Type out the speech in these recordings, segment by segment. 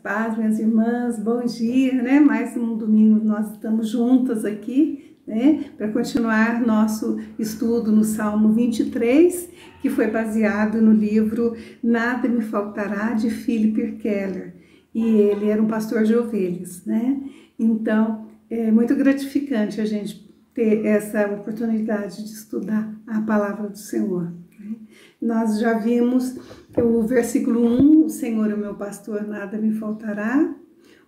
paz, minhas irmãs, bom dia, né? Mais um domingo nós estamos juntas aqui, né? Para continuar nosso estudo no Salmo 23, que foi baseado no livro Nada Me Faltará, de Philip Keller. E ele era um pastor de ovelhas, né? Então, é muito gratificante a gente ter essa oportunidade de estudar a palavra do Senhor. Nós já vimos o versículo 1, o Senhor é o meu pastor, nada me faltará.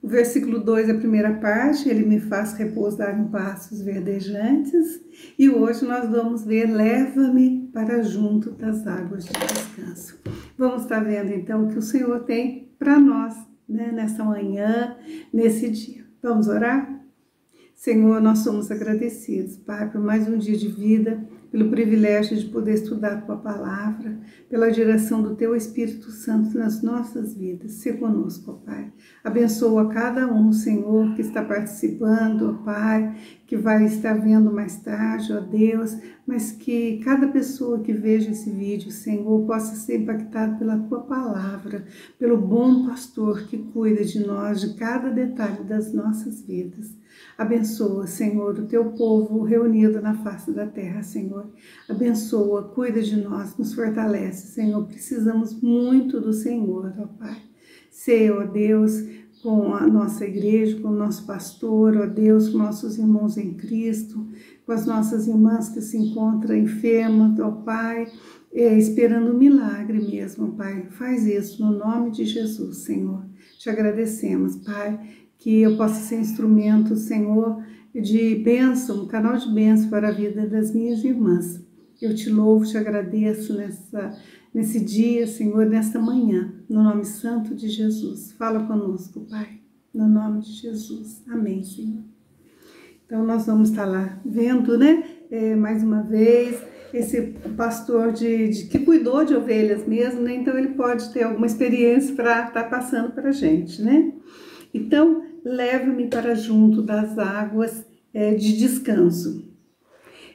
O versículo 2, a primeira parte, ele me faz repousar em pastos verdejantes. E hoje nós vamos ver, leva-me para junto das águas de descanso. Vamos estar vendo então o que o Senhor tem para nós, né, nessa manhã, nesse dia. Vamos orar? Senhor, nós somos agradecidos, Pai, por mais um dia de vida, pelo privilégio de poder estudar a Tua Palavra, pela direção do Teu Espírito Santo nas nossas vidas. Se conosco, ó Pai. Abençoa cada um, Senhor, que está participando, ó Pai, que vai estar vendo mais tarde, ó Deus, mas que cada pessoa que veja esse vídeo, Senhor, possa ser impactada pela Tua Palavra, pelo bom pastor que cuida de nós, de cada detalhe das nossas vidas. Abençoa, Senhor, o Teu povo reunido na face da terra, Senhor. Abençoa, cuida de nós, nos fortalece, Senhor. Precisamos muito do Senhor, ó Pai. Sei, ó Deus, com a nossa igreja, com o nosso pastor, ó Deus, com nossos irmãos em Cristo, com as nossas irmãs que se encontram enfermas, ó Pai, esperando um milagre mesmo, Pai. Faz isso no nome de Jesus, Senhor. Te agradecemos, Pai, que eu possa ser instrumento, Senhor, de bênção, um canal de bênção para a vida das minhas irmãs. Eu te louvo, te agradeço nesse dia, Senhor, nesta manhã, no nome santo de Jesus. Fala conosco, Pai, no nome de Jesus. Amém, Senhor. Então, nós vamos estar lá vendo, né, mais uma vez, esse pastor que cuidou de ovelhas mesmo, né, então ele pode ter alguma experiência para estar passando para a gente, né. Então, leva-me para junto das águas de descanso.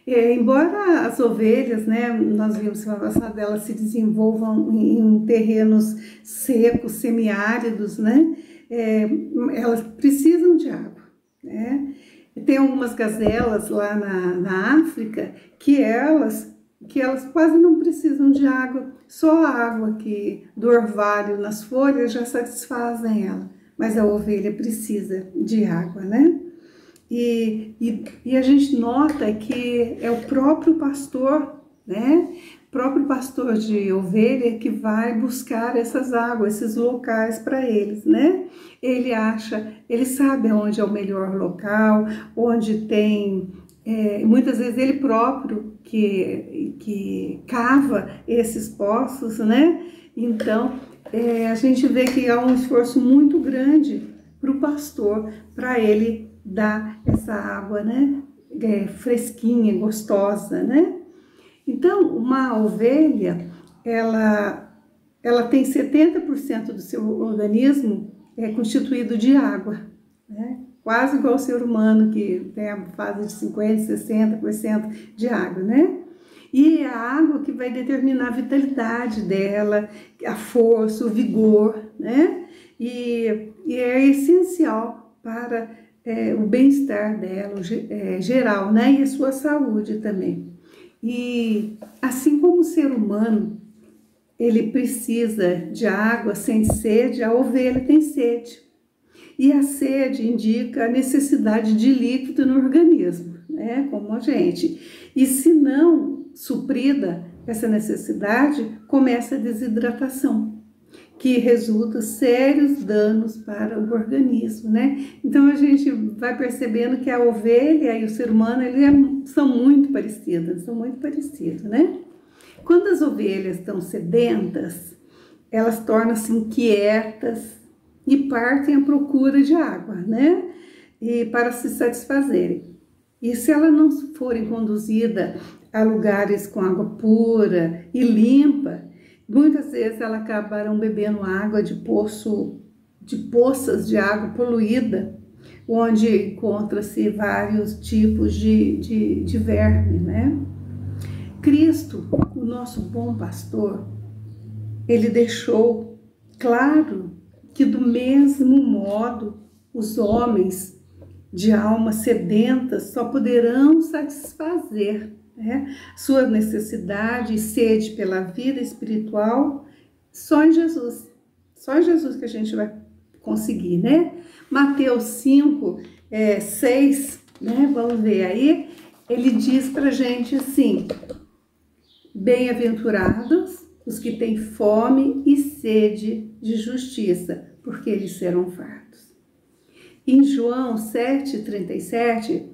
Embora as ovelhas, né, nós vimos semana passada, elas se desenvolvam em terrenos secos, semiáridos, né, elas precisam de água, né. Tem algumas gazelas lá na África que elas quase não precisam de água, só a água do orvalho nas folhas já satisfazem ela. Mas a ovelha precisa de água, né? E a gente nota que é o próprio pastor, né? O próprio pastor de ovelha que vai buscar essas águas, esses locais para eles, né? Ele sabe onde é o melhor local, onde tem... muitas vezes ele próprio que cava esses poços, né? Então... a gente vê que há um esforço muito grande para o pastor, para ele dar essa água, né, fresquinha, gostosa, né? Então, uma ovelha, ela tem 70% do seu organismo constituído de água, né? Quase igual ao ser humano, que tem a fase de 50%, 60% de água, né? E é a água que vai determinar a vitalidade dela, a força, o vigor, né? E é essencial para o bem-estar dela, geral, né? E a sua saúde também. E assim como o ser humano, ele precisa de água sem sede, a ovelha tem sede. E a sede indica a necessidade de líquido no organismo, né? Como a gente. E se não suprida essa necessidade, começa a desidratação, que resulta sérios danos para o organismo, né? Então a gente vai percebendo que a ovelha e o ser humano são muito parecidos, né? Quando as ovelhas estão sedentas, elas tornam-se inquietas e partem à procura de água, né? E para se satisfazerem. E se elas não forem conduzidas a lugares com água pura e limpa, muitas vezes elas acabarão bebendo água de poças de água poluída, onde encontra-se vários tipos de verme, né? Cristo, o nosso bom pastor, ele deixou claro que do mesmo modo os homens de alma sedentas só poderão satisfazer, né, sua necessidade e sede pela vida espiritual só em Jesus. Só em Jesus que a gente vai conseguir, né? Mateus 5, 6, né? Vamos ver aí. Ele diz pra gente assim: bem-aventurados os que têm fome e sede de justiça, porque eles serão fartos. Em João 7,37,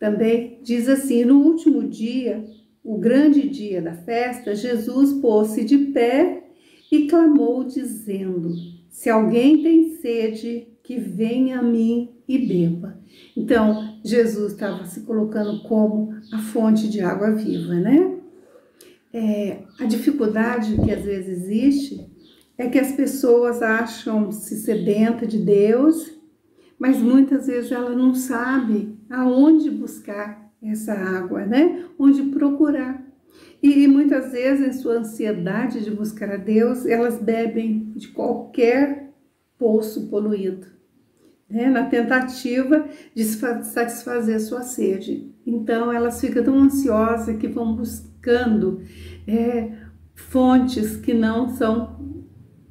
também diz assim: no último dia, o grande dia da festa, Jesus pôs-se de pé e clamou, dizendo: se alguém tem sede, que venha a mim e beba. Então, Jesus estava se colocando como a fonte de água viva, né? A dificuldade que às vezes existe é que as pessoas acham-se sedentas de Deus, mas muitas vezes ela não sabe aonde buscar essa água, né? Onde procurar. E muitas vezes, em sua ansiedade de buscar a Deus, elas bebem de qualquer poço poluído, né? Na tentativa de satisfazer sua sede. Então, elas ficam tão ansiosas que vão buscando fontes que não são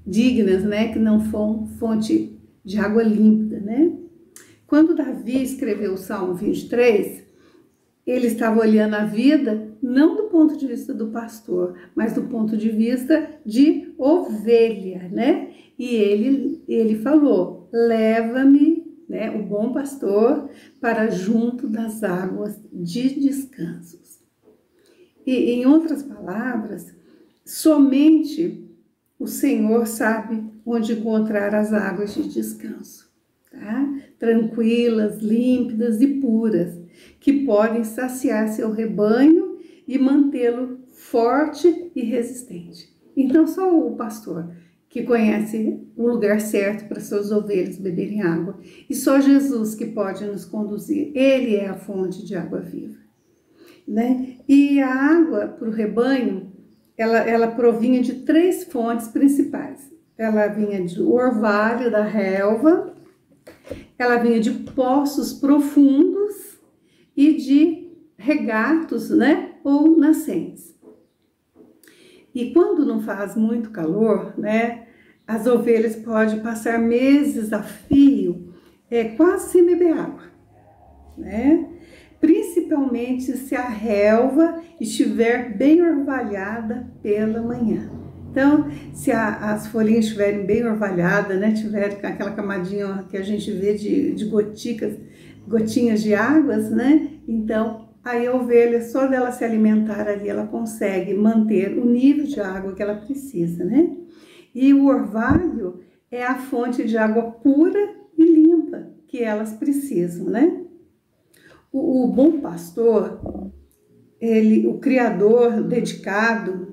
dignas, né? Que não são fonte de água límpida, né? Quando Davi escreveu o Salmo 23, ele estava olhando a vida não do ponto de vista do pastor, mas do ponto de vista de ovelha, né? E ele falou: leva-me, né, o bom pastor, para junto das águas de descansos. E, em outras palavras, somente o Senhor sabe onde encontrar as águas de descanso, tá? Tranquilas, límpidas e puras, que podem saciar seu rebanho e mantê-lo forte e resistente. Então, só o pastor que conhece o lugar certo para suas ovelhas beberem água. E só Jesus que pode nos conduzir. Ele é a fonte de água viva, né? E a água para o rebanho, ela provinha de 3 fontes principais. Ela vinha do orvalho da relva, ela vinha de poços profundos e de regatos, né, ou nascentes. E quando não faz muito calor, né, as ovelhas podem passar meses a fio, quase sem beber água, né? Principalmente se a relva estiver bem orvalhada pela manhã. Então, se as folhinhas estiverem bem orvalhadas, né, tiver aquela camadinha que a gente vê de gotinhas de águas, né, então aí a ovelha, só dela se alimentar ali, ela consegue manter o nível de água que ela precisa, né? E o orvalho é a fonte de água pura e limpa que elas precisam, né? O bom pastor, o criador dedicado,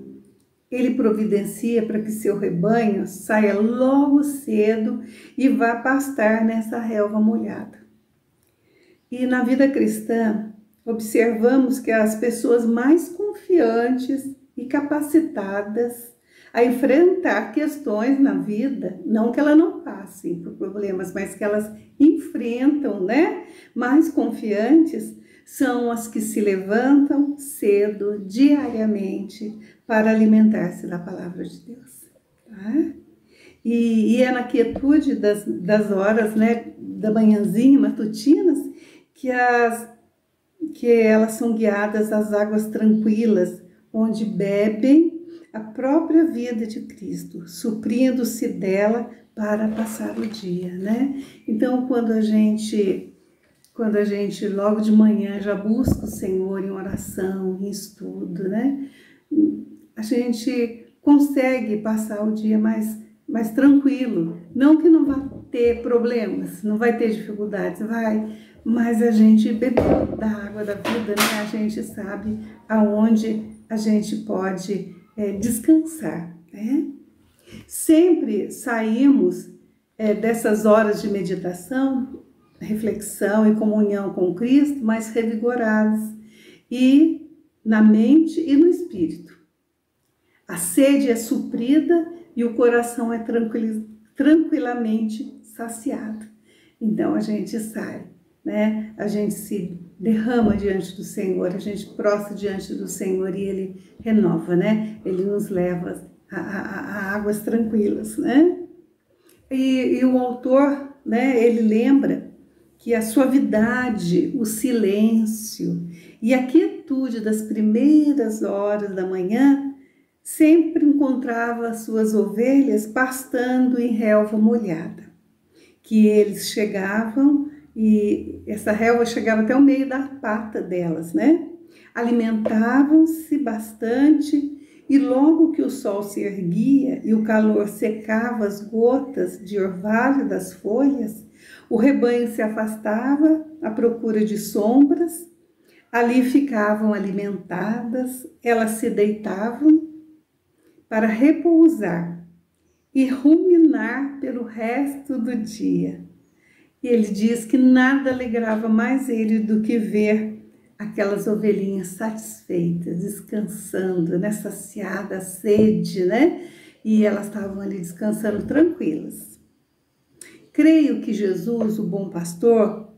ele providencia para que seu rebanho saia logo cedo e vá pastar nessa relva molhada. E na vida cristã, observamos que as pessoas mais confiantes e capacitadas a enfrentar questões na vida, não que elas não passem por problemas, mas que elas enfrentam, né? Mais confiantes são as que se levantam cedo, diariamente, para alimentar-se da palavra de Deus, tá? E é na quietude das horas, né, da manhãzinha, matutinas, que elas são guiadas às águas tranquilas, onde bebem a própria vida de Cristo, suprindo-se dela para passar o dia, né? Então, quando a gente logo de manhã já busca o Senhor em oração, em estudo, né? A gente consegue passar o dia mais tranquilo. Não que não vá ter problemas, não vai ter dificuldades, vai, mas a gente bebendo da água da vida, né? A gente sabe aonde a gente pode descansar, né? Sempre saímos dessas horas de meditação, reflexão e comunhão com Cristo mais revigorados, e na mente e no espírito. A sede é suprida e o coração é tranquilamente saciado. Então a gente sai, né? A gente se derrama diante do Senhor, a gente prostra diante do Senhor e Ele renova, né? Ele nos leva a águas tranquilas, né? E o autor, né? Ele lembra que a suavidade, o silêncio e a quietude das primeiras horas da manhã sempre encontrava as suas ovelhas pastando em relva molhada, que eles chegavam e essa relva chegava até o meio da pata delas, né? Alimentavam-se bastante e logo que o sol se erguia e o calor secava as gotas de orvalho das folhas, o rebanho se afastava à procura de sombras, ali ficavam alimentadas, elas se deitavam para repousar e ruminar pelo resto do dia. E ele diz que nada alegrava mais ele do que ver aquelas ovelhinhas satisfeitas, descansando, né, saciada a sede, né? E elas estavam ali descansando tranquilas. Creio que Jesus, o bom pastor,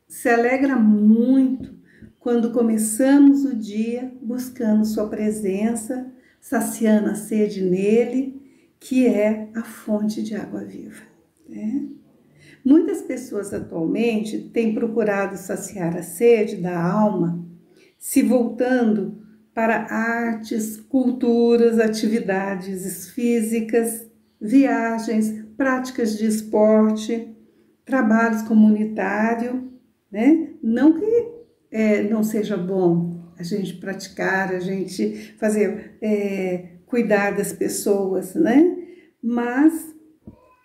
se alegra muito quando começamos o dia buscando sua presença, saciando a sede nele, que é a fonte de água viva, né? Muitas pessoas atualmente têm procurado saciar a sede da alma, se voltando para artes, culturas, atividades físicas, viagens, práticas de esporte, trabalhos comunitários, né? Não que não seja bom a gente praticar, a gente fazer, cuidar das pessoas, né? Mas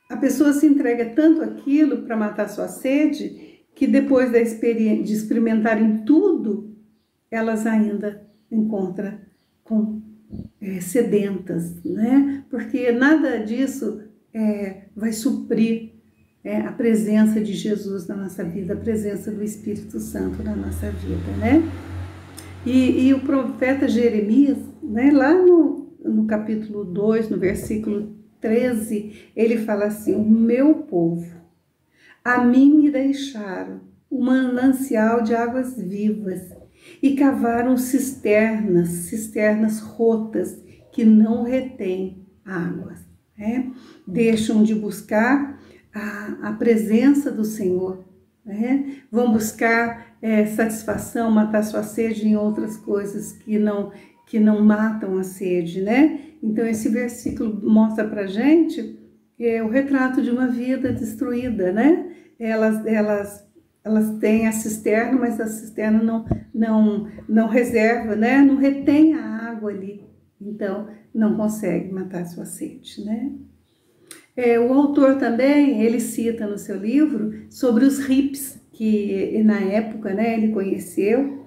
a pessoa se entrega tanto aquilo para matar sua sede, que depois da experiência, de experimentarem tudo, elas ainda encontram sedentas, né? Porque nada disso vai suprir a presença de Jesus na nossa vida, a presença do Espírito Santo na nossa vida, né? E o profeta Jeremias, né, lá no capítulo 2, no versículo 13, ele fala assim: o meu povo, a mim me deixaram um manancial de águas vivas e cavaram cisternas rotas que não retêm águas, né? Deixam de buscar a presença do Senhor, né? Vão buscar satisfação, matar sua sede em outras coisas que não matam a sede, né? Então esse versículo mostra pra gente o retrato de uma vida destruída, né? Elas têm a cisterna, mas a cisterna não reserva, né? Não retém a água ali, então não consegue matar sua sede, né? O autor também, ele cita no seu livro sobre os hippies, que na época, né, ele conheceu,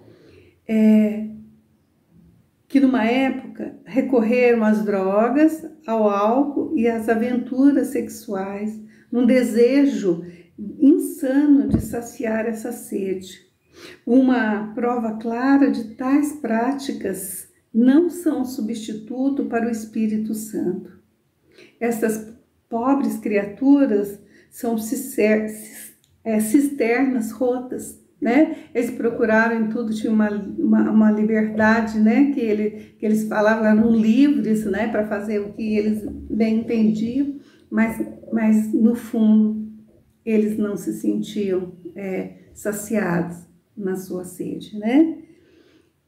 que numa época recorreram às drogas, ao álcool e às aventuras sexuais, num desejo insano de saciar essa sede. Uma prova clara de tais práticas não são substituto para o Espírito Santo. Essas pobres criaturas são cisternas rotas, né? Eles procuraram em tudo, tinha uma liberdade, né? Que eles falavam, eram livres, né? Para fazer o que eles bem entendiam, mas no fundo eles não se sentiam saciados na sua sede, né?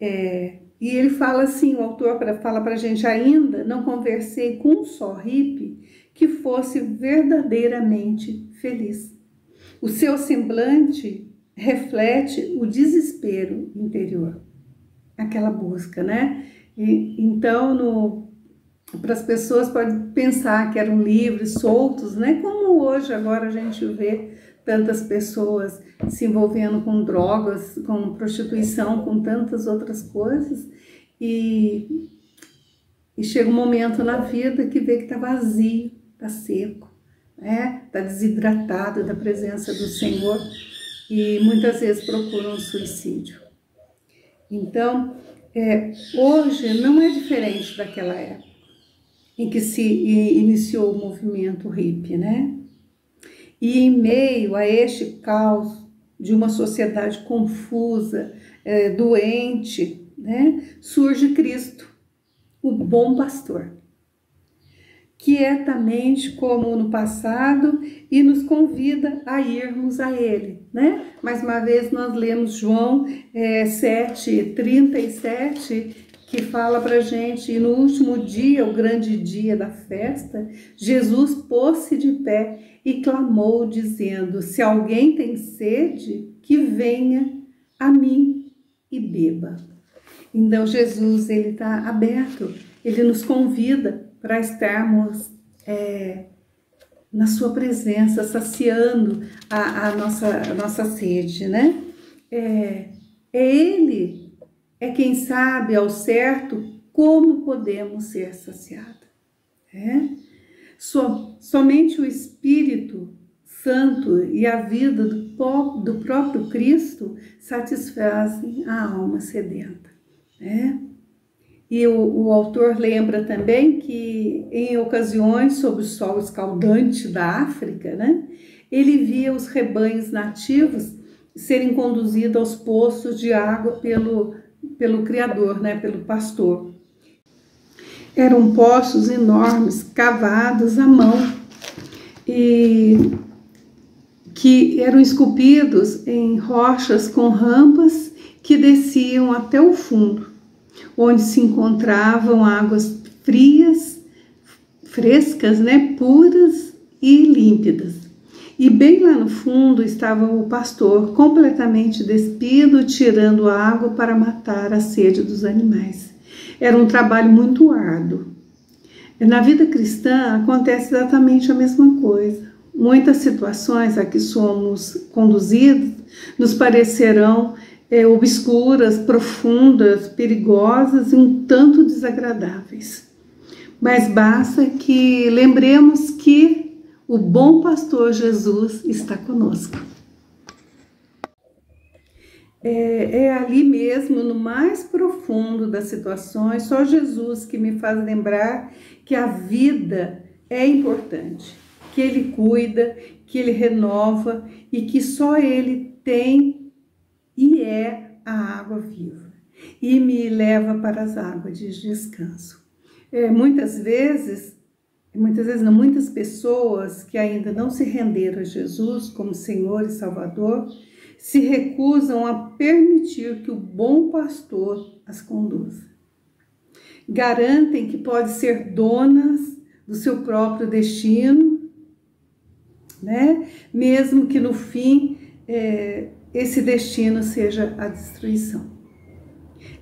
E ele fala assim, o autor fala para a gente ainda: não conversei com um só hippie que fosse verdadeiramente feliz. O seu semblante reflete o desespero interior, aquela busca, né? Então, para as pessoas podem pensar que eram livres, soltos, né? Como hoje, agora a gente vê tantas pessoas se envolvendo com drogas, com prostituição, com tantas outras coisas, e chega um momento na vida que vê que está vazio, está seco, né? Está desidratado da presença do Senhor, e muitas vezes procuram o suicídio. Então, hoje não é diferente daquela época. em que se iniciou o movimento hippie, né? E em meio a este caos de uma sociedade confusa, doente, né, surge Cristo, o bom pastor, quietamente como no passado, e nos convida a irmos a Ele, né? Mais uma vez nós lemos João 7:37, que fala pra gente: e no último dia, o grande dia da festa, Jesus pôs-se de pé e clamou, dizendo: se alguém tem sede, que venha a mim e beba. Então Jesus, ele está aberto, ele nos convida para estarmos na sua presença, saciando a nossa sede, né? Ele é quem sabe ao certo como podemos ser saciados. Somente o Espírito Santo e a vida do próprio Cristo satisfazem a alma sedenta. E o autor lembra também que em ocasiões sob o sol escaldante da África, né, ele via os rebanhos nativos serem conduzidos aos poços de água pelo Criador, né, pelo pastor. Eram poços enormes, cavados à mão, e que eram esculpidos em rochas com rampas que desciam até o fundo, onde se encontravam águas frescas, né, puras e límpidas. E bem lá no fundo estava o pastor, completamente despido, tirando água para matar a sede dos animais. Era um trabalho muito árduo. Na vida cristã acontece exatamente a mesma coisa. Muitas situações a que somos conduzidos nos parecerão obscuras, profundas, perigosas e um tanto desagradáveis. Mas basta que lembremos que o bom pastor Jesus está conosco. É ali mesmo, no mais profundo das situações, só Jesus que me faz lembrar que a vida é importante, que Ele cuida, que Ele renova e que só Ele tem e é a água viva e me leva para as águas de descanso. Muitas pessoas que ainda não se renderam a Jesus como Senhor e Salvador se recusam a permitir que o bom pastor as conduza. Garantem que podem ser donas do seu próprio destino, né? Mesmo que no fim esse destino seja a destruição.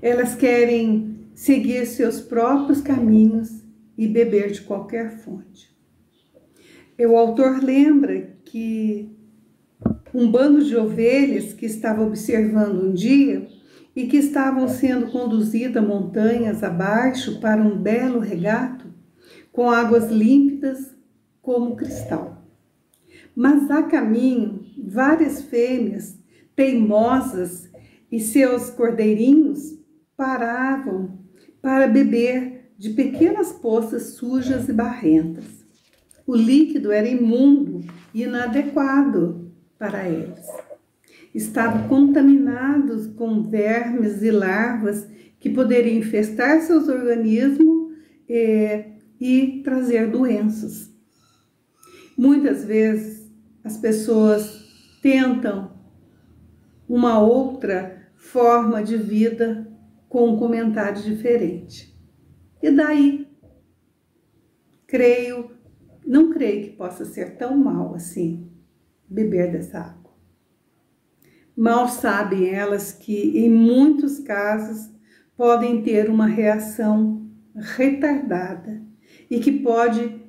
Elas querem seguir seus próprios caminhos e beber de qualquer fonte. O autor lembra que um bando de ovelhas que estava observando um dia e que estavam sendo conduzidas montanhas abaixo para um belo regato com águas límpidas como cristal. Mas a caminho, várias fêmeas teimosas e seus cordeirinhos paravam para beber de pequenas poças sujas e barrentas. O líquido era imundo e inadequado para eles. Estavam contaminados com vermes e larvas que poderiam infestar seus organismos e trazer doenças. Muitas vezes as pessoas tentam uma outra forma de vida com um comentário diferente. E daí, não creio que possa ser tão mal assim beber dessa água. Mal sabem elas que, em muitos casos, podem ter uma reação retardada e que pode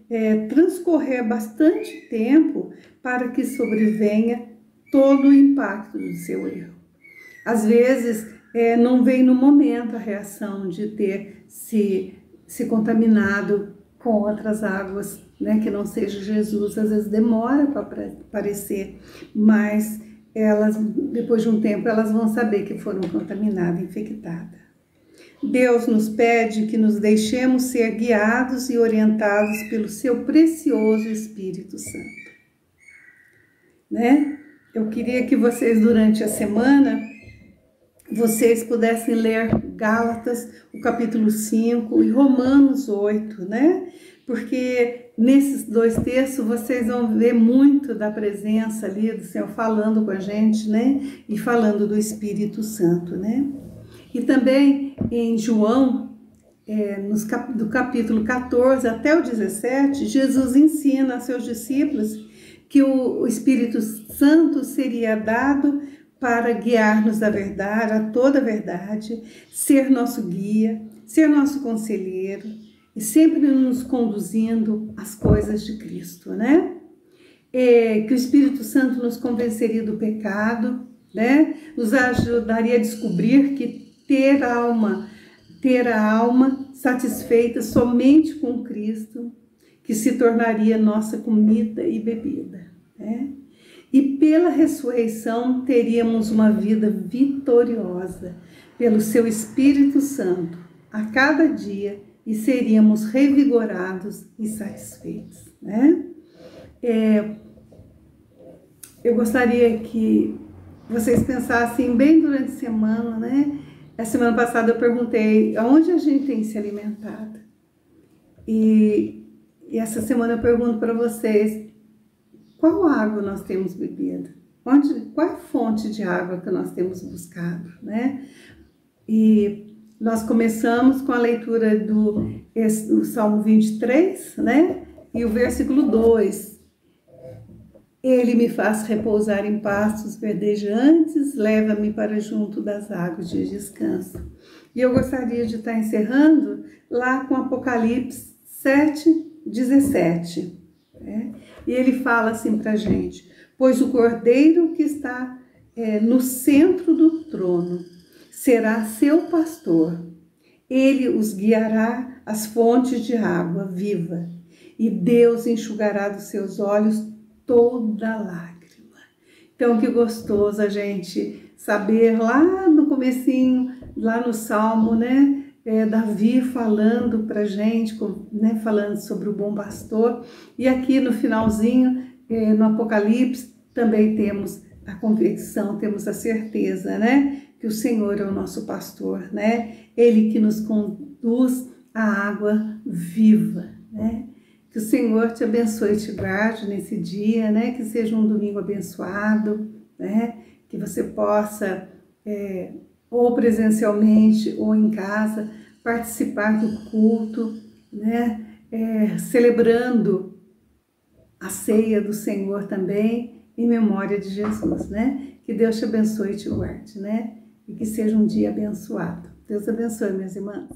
transcorrer bastante tempo para que sobrevenha todo o impacto do seu erro. Às vezes, não vem no momento a reação de ter se contaminado com outras águas, né, que não seja Jesus. Às vezes demora para aparecer, mas elas, depois de um tempo, elas vão saber que foram contaminadas, infectadas. Deus nos pede que nos deixemos ser guiados e orientados pelo seu precioso Espírito Santo, né? Eu queria que vocês, durante a semana, vocês pudessem ler Gálatas, o capítulo 5 e Romanos 8, né? Porque nesses dois textos vocês vão ver muito da presença ali do Senhor falando com a gente, né? E falando do Espírito Santo, né? E também em João, do capítulo 14 até o 17, Jesus ensina a seus discípulos que o Espírito Santo seria dado para guiar-nos à verdade, a toda a verdade, ser nosso guia, ser nosso conselheiro e sempre nos conduzindo às coisas de Cristo, né? Que o Espírito Santo nos convenceria do pecado, né? Nos ajudaria a descobrir que ter a alma satisfeita somente com Cristo, que se tornaria nossa comida e bebida, né? E pela ressurreição teríamos uma vida vitoriosa pelo seu Espírito Santo a cada dia e seríamos revigorados e satisfeitos, né? Eu gostaria que vocês pensassem bem durante a semana, né? A semana passada eu perguntei aonde a gente tem se alimentado. E essa semana eu pergunto para vocês, qual água nós temos bebido? Qual é a fonte de água que nós temos buscado, né? E nós começamos com a leitura do Salmo 23, né? E o versículo 2. Ele me faz repousar em pastos verdejantes, leva-me para junto das águas de descanso. E eu gostaria de estar encerrando lá com Apocalipse 7:17. Né? E ele fala assim para a gente: pois o Cordeiro que está no centro do trono será seu pastor. Ele os guiará às fontes de água viva, e Deus enxugará dos seus olhos toda lágrima. Então, que gostoso a gente saber lá no comecinho, lá no Salmo, né? Davi falando pra gente, né? Falando sobre o bom pastor. E aqui no finalzinho, no Apocalipse, também temos a convicção, temos a certeza, né? Que o Senhor é o nosso pastor, né? Ele que nos conduz à água viva, né? Que o Senhor te abençoe e te guarde nesse dia, né? Que seja um domingo abençoado, né? Que você possa, ou presencialmente ou em casa, participar do culto, né? Celebrando a ceia do Senhor também, em memória de Jesus, né? Que Deus te abençoe e te guarde, né? E que seja um dia abençoado. Deus abençoe, minhas irmãs.